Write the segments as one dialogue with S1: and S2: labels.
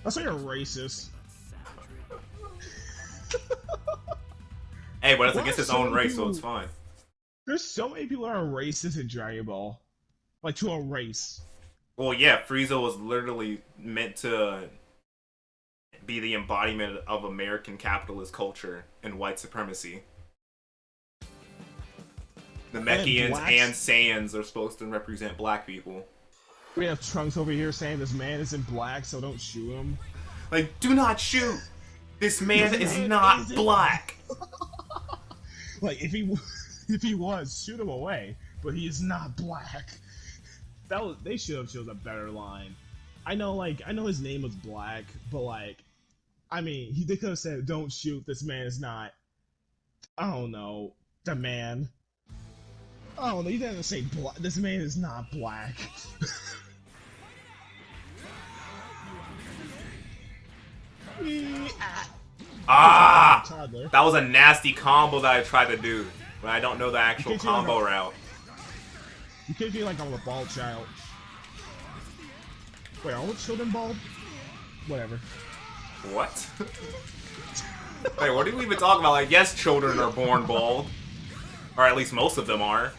S1: That's why you're racist.
S2: Hey, but it's
S1: Why
S2: against
S1: are
S2: his
S1: so
S2: own
S1: many
S2: race, so
S1: people?
S2: it's fine.
S1: There's so many people that are racist in Dragon Ball, like to a race.
S2: Well, yeah, Frieza was literally meant to be the embodiment of American capitalist culture and white supremacy. The
S1: And
S2: Mechians and
S1: blacks.
S2: Saiyans are supposed to represent black people.
S1: We have Trunks over here saying this man isn't black, so don't shoot him.
S2: Like, do not shoot! This man
S1: This
S2: is
S1: man
S2: not
S1: isn't
S2: black!
S1: Like if he was, shoot him away. But he is not black. They should have chosen a better line. I know his name was Black, but I mean they could have said don't shoot, this man is not, I don't know, the man. I don't know, you didn't say black, this man is not black.
S2: Ah!
S1: Toddler.
S2: That was a nasty combo that I tried to do, but I don't know the actual
S1: can't do like
S2: combo
S1: a-
S2: route.
S1: You can't be like I'm a bald child. Wait, are all children bald? Whatever.
S2: What? Wait, what are we even talking about? Like, yes, children are born bald. Or at least most of them are.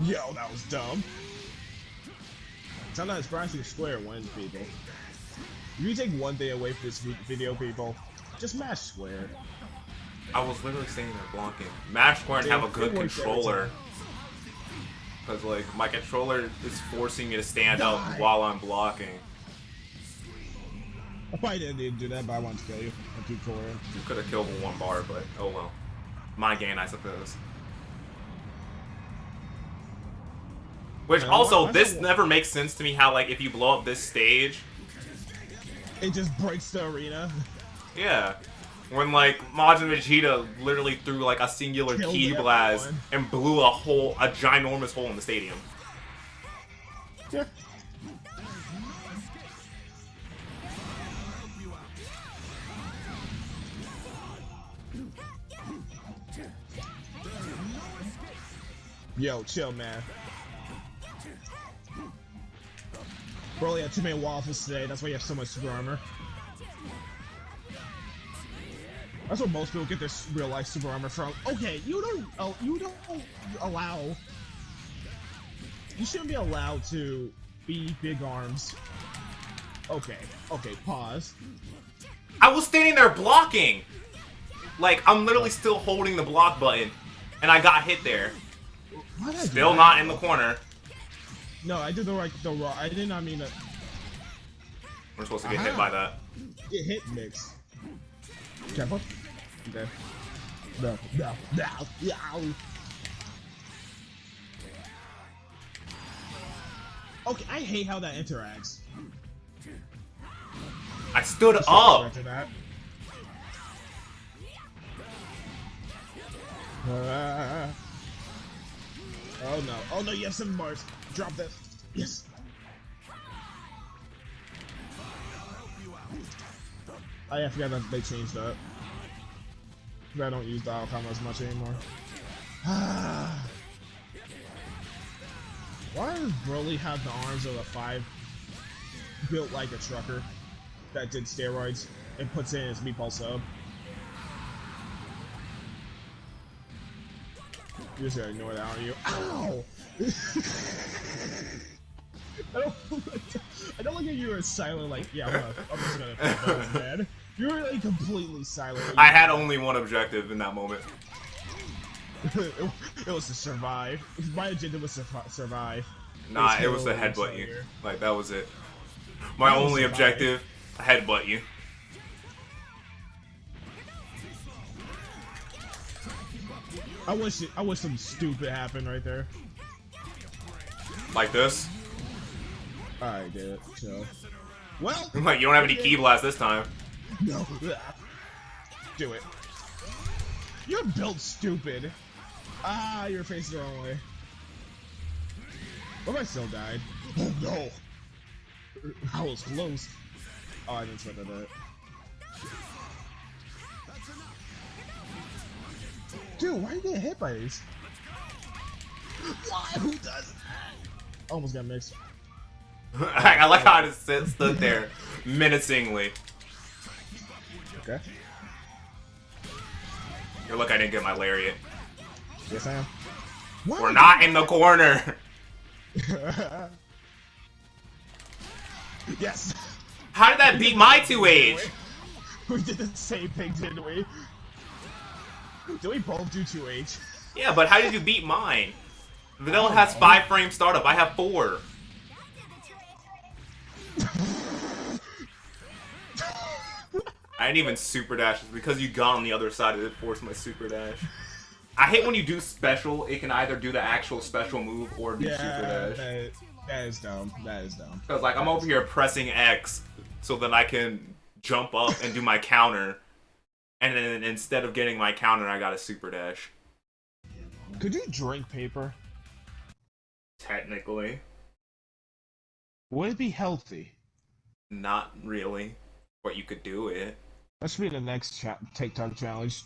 S1: Yo, that was dumb. Sometimes Pricing Square wins, people. If you take one day away from this video, people, just match Square.
S2: I was literally saying they're blocking. Mash Square and have a good controller. Because, like, my controller is forcing me to stand up while I'm blocking.
S1: I probably didn't need to do that, but I wanted to kill you. I'm too cool.
S2: You could have killed with one bar, but oh well. My gain, I suppose. Which also, this never makes sense to me how, like, if you blow up this stage...
S1: It just breaks the arena.
S2: Yeah. When, like, Majin Vegeta literally threw, like, a singular
S1: Killed
S2: ki blast and blew a ginormous hole in the stadium.
S1: Yeah. Yo, chill, man. Broly had too many waffles today, that's why you have so much super armor. That's what most people get their real life super armor from. Okay, you don't allow. You shouldn't be allowed to be big arms. Okay, pause.
S2: I was standing there blocking! Like, I'm literally still holding the block button, and I got hit there. Still not in the corner.
S1: No, I did the right. I did not mean that.
S2: We're supposed to get hit by that.
S1: Get hit mix. Careful. Okay. No. Okay, I hate how that interacts.
S2: I stood up!
S1: Oh no. Oh no, you have 7 bars. Drop that. Yes. I forgot that they changed that. I don't use dial combo as much anymore. Why does Broly have the arms of a 5 built like a trucker that did steroids and puts in his meatball sub? You're just gonna ignore that, aren't you? Ow! I don't look at you as silent, like, yeah, I'm just gonna put his head. You were like completely silent.
S2: I had only one objective in that moment.
S1: It was to survive. My agenda was to survive.
S2: Nah, it was to headbutt you. Like, that was it. My only objective, headbutt you.
S1: I wish something stupid happened right there.
S2: Like this?
S1: I get it. So, well,
S2: like, you don't have any ki blast this time.
S1: No. Do it. You're built stupid. Ah, you're facing the wrong way. What if I still died? Oh no! I was close. Oh, I didn't sweat that. Dude, why are you getting hit by these? Why? Who does that? Almost got mixed.
S2: I like how I just stood there menacingly.
S1: Okay.
S2: You're lucky I didn't get my lariat.
S1: Yes, I am.
S2: We're not in the corner.
S1: Yes.
S2: How did that beat my 2H?
S1: We did the same thing, didn't we? Did we both do 2H?
S2: Yeah, but how did you beat mine? Vanilla has 5-frame startup. I have 4. I didn't even super dash because you got on the other side. It forced my super dash. I hate when you do special. It can either do the actual special move or do super dash.
S1: That is dumb. That is dumb.
S2: Because like I'm over here pressing X so that I can jump up and do my counter, and then instead of getting my counter, I got a super dash.
S1: Could you drink paper?
S2: Technically.
S1: Would it be healthy?
S2: Not really. But you could do it.
S1: That should be the next TikTok challenge.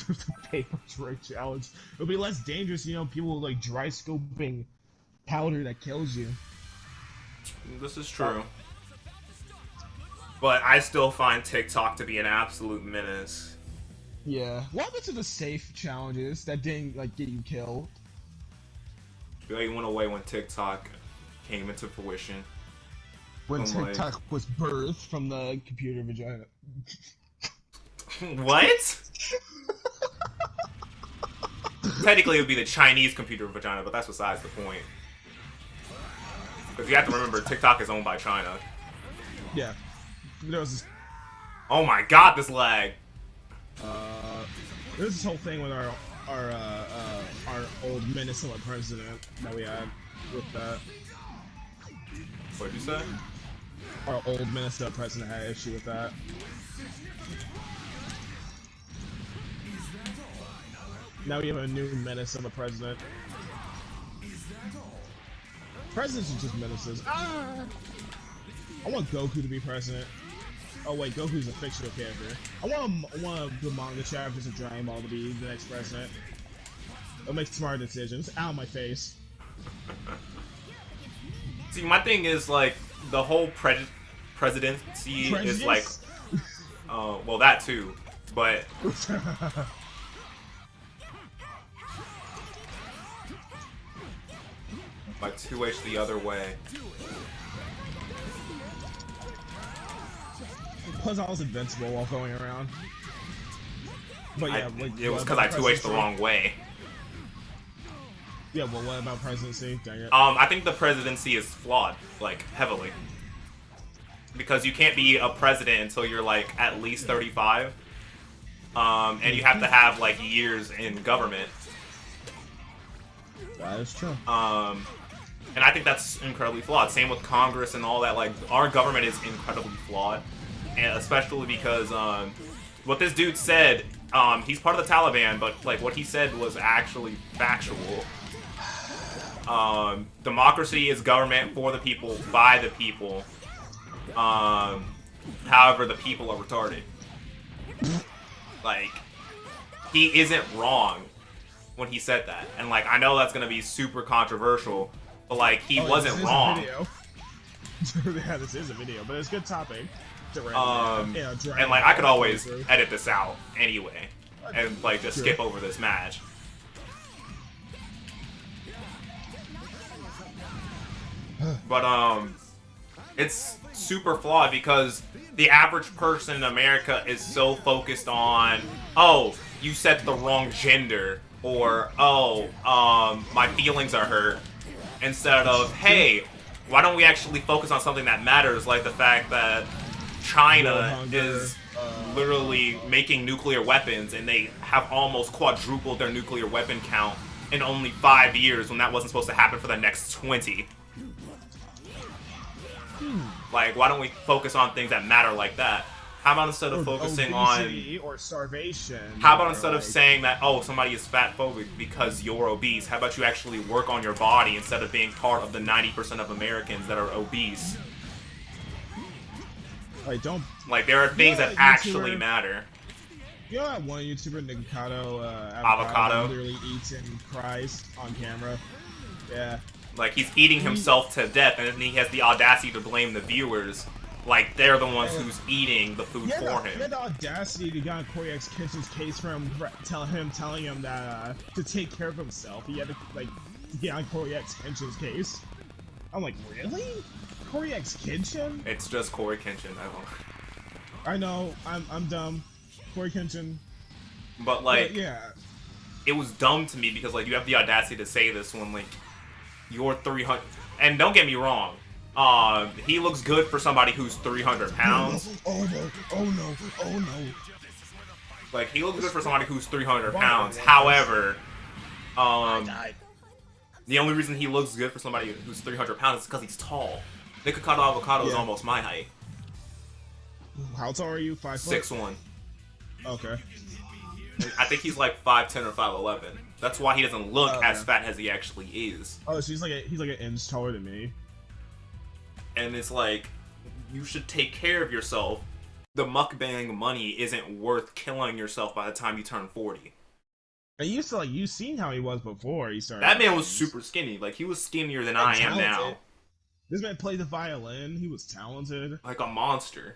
S1: The paper drink challenge. It'll be less dangerous, you know, people like dry scoping powder that kills you.
S2: This is true. But I still find TikTok to be an absolute menace.
S1: Yeah. What happened to the safe challenges that didn't like get you killed?
S2: They went away when TikTok came into fruition.
S1: When TikTok was birthed from the computer vagina.
S2: What? Technically, it would be the Chinese computer vagina, but that's besides the point. Because you have to remember, TikTok is owned by China.
S1: Yeah. There was this...
S2: Oh my god, this lag!
S1: There's this whole thing with our old Minnesota president that we had with that.
S2: What'd you say?
S1: Our old Minnesota president had an issue with that. Now we have a new Minnesota president. Presidents are just menaces. Ah! I want Goku to be president. Oh wait, Goku's a fictional character. I want the manga chapters of Dragon Ball to be the next president. I'll make smart decisions. Out of my face.
S2: See, my thing is like the whole presidency is like, well that too, but like 2H the other way.
S1: Plus, I was invincible while going around. But yeah,
S2: it was because I 2H'd the wrong way.
S1: Yeah, well, what about presidency? Dang it.
S2: I think the presidency is flawed, like heavily, because you can't be a president until you're like at least 35, and you have to have like years in government.
S1: That is true.
S2: And I think that's incredibly flawed. Same with Congress and all that. Like our government is incredibly flawed. And especially because what this dude said, he's part of the Taliban, but like what he said was actually factual. Democracy is government for the people, by the people. However, the people are retarded. Like, he isn't wrong when he said that. And like, I know that's gonna be super controversial, but like, he wasn't wrong.
S1: Yeah, this is a video, but it's a good topic.
S2: And like I could always edit this out anyway, and like just skip over this match. But it's super flawed because the average person in America is so focused on, oh, you said the wrong gender, or oh, my feelings are hurt, instead of, hey, why don't we actually focus on something that matters, like the fact that China is literally making nuclear weapons, and they have almost quadrupled their nuclear weapon count in only 5 years when that wasn't supposed to happen for the next 20. Like, why don't we focus on things that matter like that? How about instead of focusing on
S1: or starvation?
S2: How about instead of saying that, oh, somebody is fat phobic because you're obese, how about you actually work on your body instead of being part of the 90% of Americans that are obese?
S1: Like, don't.
S2: Like, there are things that actually matter.
S1: You know that one YouTuber, Nikocado,
S2: Avocado?
S1: that literally eats and cries on camera? Yeah.
S2: Like, he's eating himself to death, and then he has the audacity to blame the viewers. Like, they're the ones who's eating the food for him.
S1: He had the audacity to get on Corey X Kitchen's case for him, telling him that to take care of himself. He had to, like, get on Corey X Kitchen's case. I'm like, really? Corey X Kitchen?
S2: It's just Corey Kitchen.
S1: I know. I'm dumb. Corey Kitchen.
S2: But like,
S1: yeah,
S2: it was dumb to me because like you have the audacity to say this when like you're 300. And don't get me wrong. He looks good for somebody who's 300 pounds.
S1: Oh no! Oh no! Oh no!
S2: Like he looks good for somebody who's 300 pounds. However, the only reason he looks good for somebody who's 300 pounds is because he's tall. Nikocado Avocado is almost my height.
S1: How tall are you? 5 foot?
S2: 6'1".
S1: Okay.
S2: I think he's like 5'10" or 5'11". That's why he doesn't look as fat as he actually is.
S1: Oh, so he's like an inch taller than me.
S2: And it's like, you should take care of yourself. The mukbang money isn't worth killing yourself by the time you turn 40.
S1: And you saw, like, you seen how he was before he started.
S2: That man was super skinny. Like, he was skinnier than I am now.
S1: This man played the violin. He was talented.
S2: Like a monster.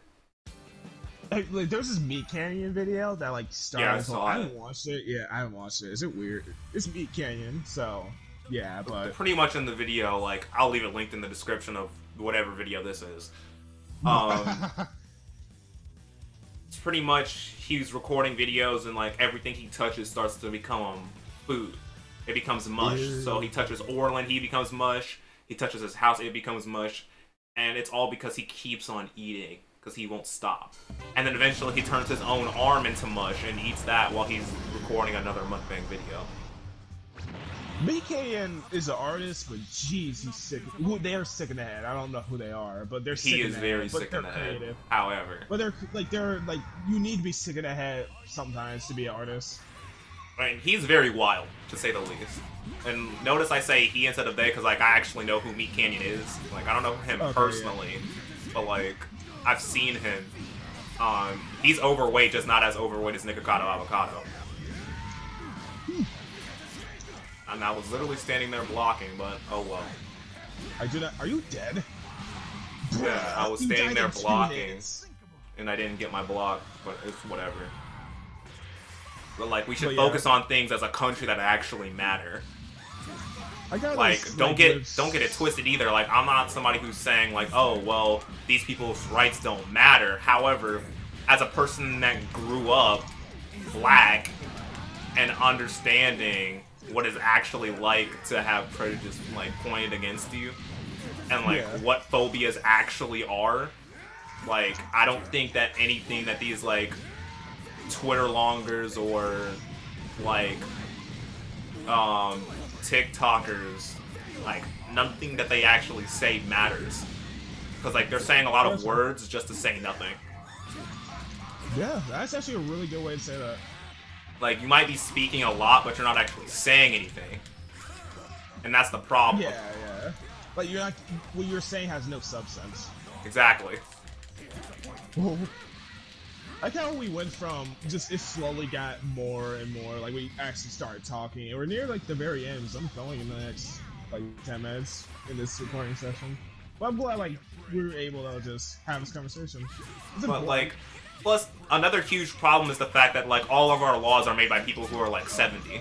S1: Like there's this Meat Canyon video that like started.
S2: Yeah, I saw
S1: I haven't watched it. Yeah, I haven't watched it. Is it weird? It's Meat Canyon, so yeah. But
S2: pretty much in the video, like I'll leave it linked in the description of whatever video this is. It's pretty much he's recording videos and like everything he touches starts to become food. It becomes mush. Ew. So he touches Orland, he becomes mush. He touches his house, it becomes mush. And it's all because he keeps on eating. Because he won't stop. And then eventually he turns his own arm into mush and eats that while he's recording another mukbang video.
S1: BKN is an artist, but jeez, he's sick. They are sick in the head. I don't know who they are, but they're sick in the head.
S2: He is very sick in the head, however.
S1: But they're like, you need to be sick in the head sometimes to be an artist.
S2: I mean, he's very wild, to say the least. And notice I say he instead of they, because like, I actually know who Meat Canyon is. Like, I don't know him personally, but like, I've seen him. He's overweight, just not as overweight as Nikocado Avocado. And I was literally standing there blocking, but oh well.
S1: I do not. Are you dead?
S2: Yeah, I was standing there blocking, and I didn't get my block, but it's whatever. But like, we should focus on things as a country that actually matter. Like, don't get it twisted either. Like, I'm not somebody who's saying like, oh well, these people's rights don't matter. However, as a person that grew up black and understanding what it's actually like to have prejudice like pointed against you, and like what phobias actually are, like I don't think that anything that these like Twitter longers or like TikTokers, like nothing that they actually say matters, because like they're saying a lot of words just to say nothing.
S1: Yeah, that's actually a really good way to say that.
S2: Like, you might be speaking a lot, but you're not actually saying anything. And that's the problem.
S1: Yeah, yeah. Like, you're not, what you're saying has no substance.
S2: Exactly.
S1: I like how we went from just, it slowly got more and more, like, we actually started talking. And we're near, like, the very end, so I'm filming in the next, like, 10 minutes in this recording session. But I'm glad, like, we were able to just have this conversation.
S2: But, like, plus, another huge problem is the fact that, like, all of our laws are made by people who are, like, 70.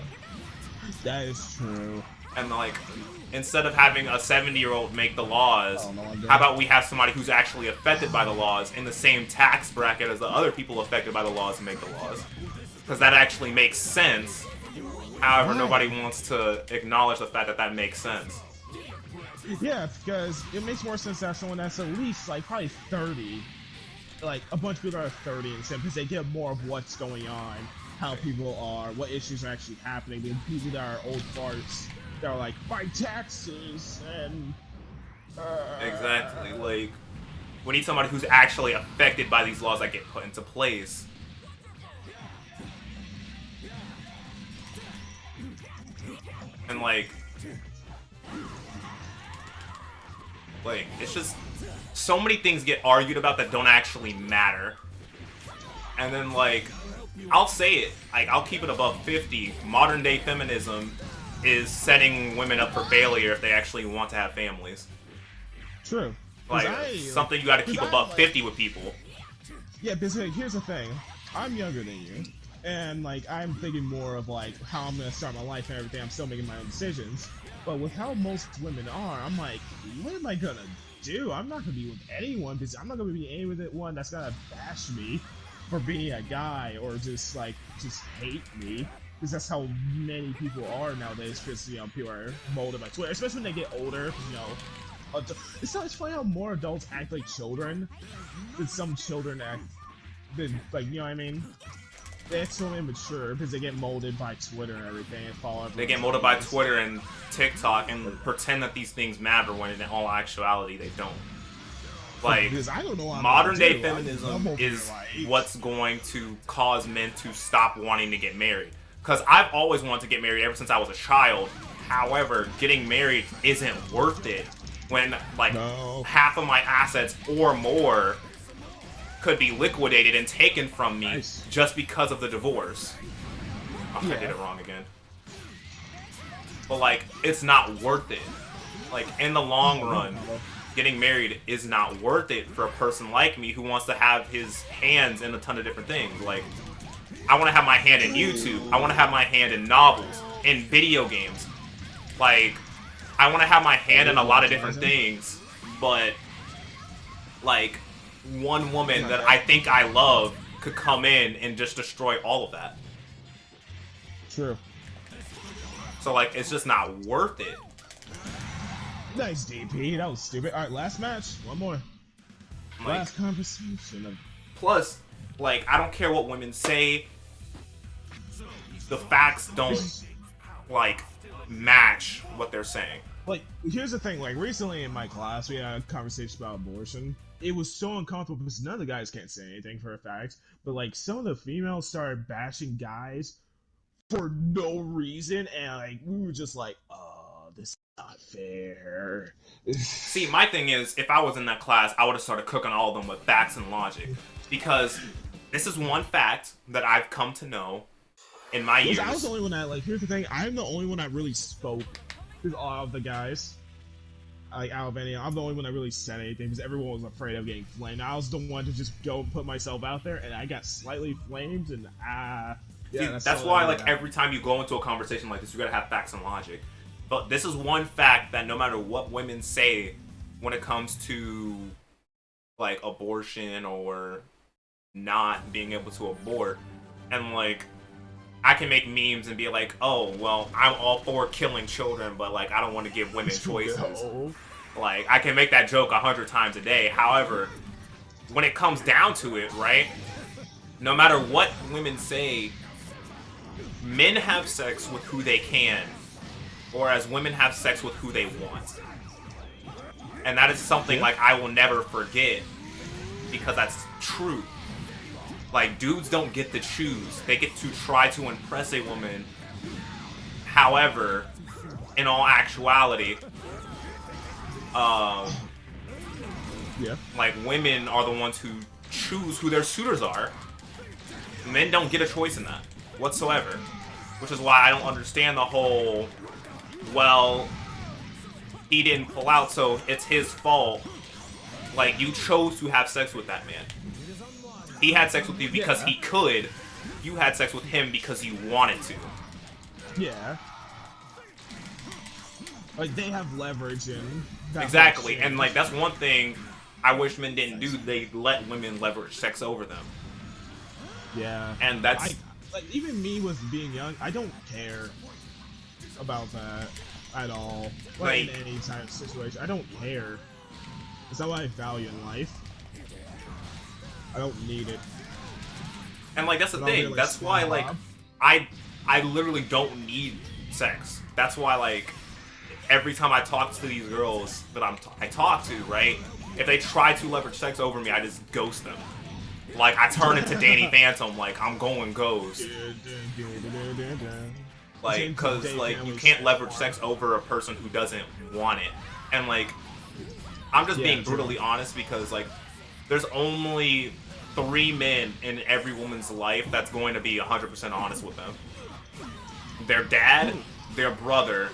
S1: That is true.
S2: And, like, instead of having a 70-year-old make the laws, how about we have somebody who's actually affected by the laws in the same tax bracket as the other people affected by the laws and make the laws? Because that actually makes sense. However, nobody wants to acknowledge the fact that that makes sense.
S1: Yeah, because it makes more sense to have someone that's at least, like, probably 30. Like, a bunch of people that are 30 and because they get more of what's going on, how people are, what issues are actually happening, than people that are old farts that are like, fight taxes, and...
S2: Exactly, like, we need somebody who's actually affected by these laws that get put into place. And, like, it's just so many things get argued about that don't actually matter. And then, like, I'll say it, like, I'll keep it above 50. Modern day feminism is setting women up for failure if they actually want to have families.
S1: True.
S2: Like, something you gotta keep above 50 with people.
S1: Yeah, because like, here's the thing. I'm younger than you. And, like, I'm thinking more of, like, how I'm gonna start my life and everything. I'm still making my own decisions. But with how most women are, I'm like, what am I gonna do? I'm not gonna be with anyone, because I'm not gonna be anyone that's gonna bash me for being a guy, or just hate me, because that's how many people are nowadays. Because people are molded by Twitter, especially when they get older. It's funny how more adults act like children than some children act. Like, you know what I mean? They're so immature because they get molded by Twitter and everything and follow.
S2: They get molded by Twitter and TikTok and pretend that these things matter when in all actuality they don't. Like,
S1: I don't know
S2: modern day feminism is what's going to cause men to stop wanting to get married. Because I've always wanted to get married ever since I was a child. However, getting married isn't worth it when, like, half of my assets or more could be liquidated and taken from me just because of the divorce. Oh, yeah. I did it wrong again. But, like, it's not worth it. Like, in the long run, getting married is not worth it for a person like me who wants to have his hands in a ton of different things. Like, I want to have my hand in YouTube. I want to have my hand in novels, in video games. Like, I want to have my hand in a lot of different things, but, like, one woman that I think I love could come in and just destroy all of that.
S1: True.
S2: So, like, it's just not worth it.
S1: Nice, DP. That was stupid. Alright, last match. One more. Like, last conversation.
S2: Plus, like, I don't care what women say. The facts don't, like, match what they're saying.
S1: Like, here's the thing. Like, recently in my class, we had a conversation about abortion. It was so uncomfortable because none of the guys can't say anything for a fact. But, like, some of the females started bashing guys for no reason. And, like, we were just like, oh, this is not fair.
S2: See, my thing is, if I was in that class, I would have started cooking all of them with facts and logic. Because this is one fact that I've come to know in my years.
S1: I was the only one that, like, here's the thing. I'm the only one that really spoke to all of the guys. Like, out of any, I'm the only one that really said anything because everyone was afraid of getting flamed. I was the one to just go and put myself out there, and I got slightly flamed, and yeah.
S2: See, that's why, like, every time you go into a conversation like this, you gotta have facts and logic. But this is one fact that no matter what women say when it comes to, like, abortion or not being able to abort, and, like, I can make memes and be like, oh, well, I'm all for killing children, but, like, I don't want to give women choices. Like, I can make that joke 100 times a day. However, when it comes down to it, right, no matter what women say, men have sex with who they can, whereas women have sex with who they want. And that is something, like, I will never forget, because that's true. Like, dudes don't get to choose. They get to try to impress a woman. However, in all actuality, like, women are the ones who choose who their suitors are. Men don't get a choice in that whatsoever. Which is why I don't understand the whole, well, he didn't pull out, so it's his fault. Like, you chose to have sex with that man. He had sex with you because he could. You had sex with him because you wanted to.
S1: Yeah. Like, they have leverage in that.
S2: Exactly, and, like, that's one thing I wish men didn't do. They let women leverage sex over them.
S1: Yeah.
S2: And that's...
S1: like, even me with being young, I don't care about that at all. Like, in any type of situation. I don't care. It's not what I value in life. I don't need it.
S2: And, like, that's the thing. Like, that's why, like, I literally don't need sex. That's why, like, every time I talk to these girls that I talk to, right? If they try to leverage sex over me, I just ghost them. Like, I turn into Danny Phantom, like, I'm going ghost. Like, because, like, you can't leverage sex over a person who doesn't want it. And, like, I'm just
S1: Yeah,
S2: being
S1: true.
S2: brutally honest because like there's only 3 men in every woman's life that's going to be 100% honest with them. Their dad, their brother,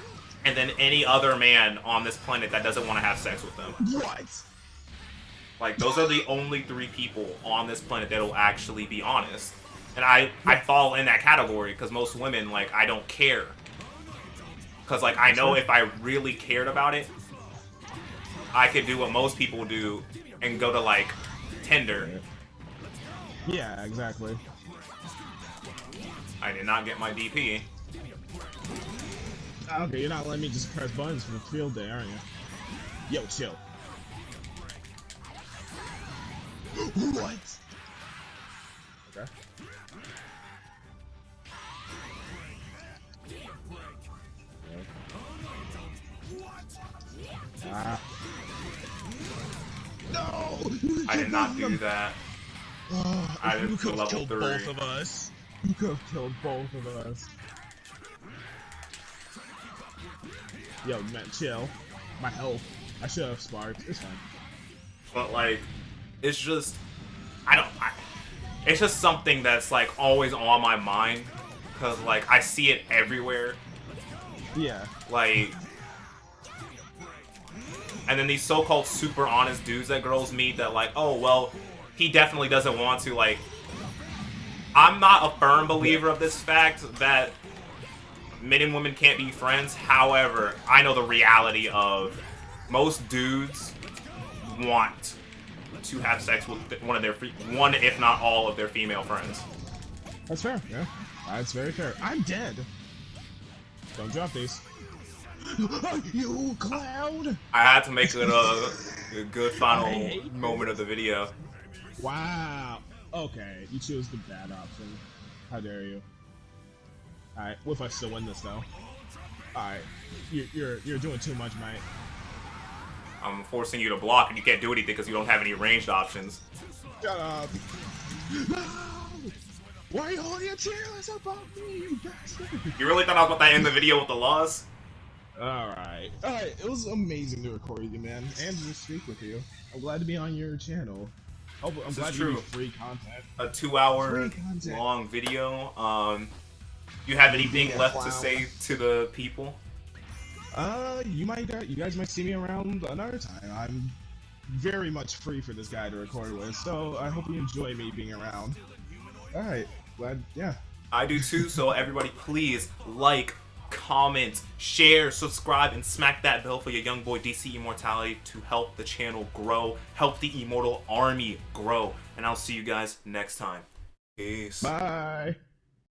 S2: and then any other man on this planet that doesn't want to have sex with them.
S1: What?
S2: Like, those are the only 3 people on this planet that'll actually be honest. And I fall in that category because most women, like, I don't care. Because, like, I know if I really cared about it, I could do what most people do and go to, like, Tinder.
S1: Yeah, exactly.
S2: I did not get my DP.
S1: Okay, you're not letting me just press buttons for the field day, are you? Yo, chill. What? Okay. Ah. No!
S2: I did not do that.
S1: Oh,
S2: I
S1: you
S2: did
S1: could have
S2: level
S1: killed
S2: 3.
S1: both of us. You could have killed both of us. Yo, man, chill. My health. I should have sparked. It's fine.
S2: But, like, it's just... it's just something that's, like, always on my mind. Because, like, I see it everywhere.
S1: Yeah.
S2: Like... And then these so-called super honest dudes that girls meet that, like, oh, well, he definitely doesn't want to, like... I'm not a firm believer of this fact that men and women can't be friends. However, I know the reality of most dudes want to have sex with one, if not all, of their female friends.
S1: That's fair, yeah. That's very fair. I'm dead. Don't drop these. You clown!
S2: I had to make it a good final moment of the video.
S1: Wow. Okay, you chose the bad option. How dare you? Alright, what if I still win this though? Alright, you're doing too much, mate.
S2: I'm forcing you to block, and you can't do anything because you don't have any ranged options.
S1: Shut up. No! Why are you holding a chairless above me, you bastard?
S2: You really thought I was about to end the video with the loss?
S1: Alright. Alright, it was amazing to record with you, man, and to speak with you. I'm glad to be on your channel. I'm glad to give you free content.
S2: A 2-hour long video. You have anything left to say to the people?
S1: You guys might see me around another time. I'm very much free for this guy to record with, so I hope you enjoy me being around. Alright, glad, yeah.
S2: I do too, so everybody please like, comment, share, subscribe, and smack that bell for your young boy DC Immortality to help the channel grow, help the Immortal Army grow. And I'll see you guys next time. Peace.
S1: Bye.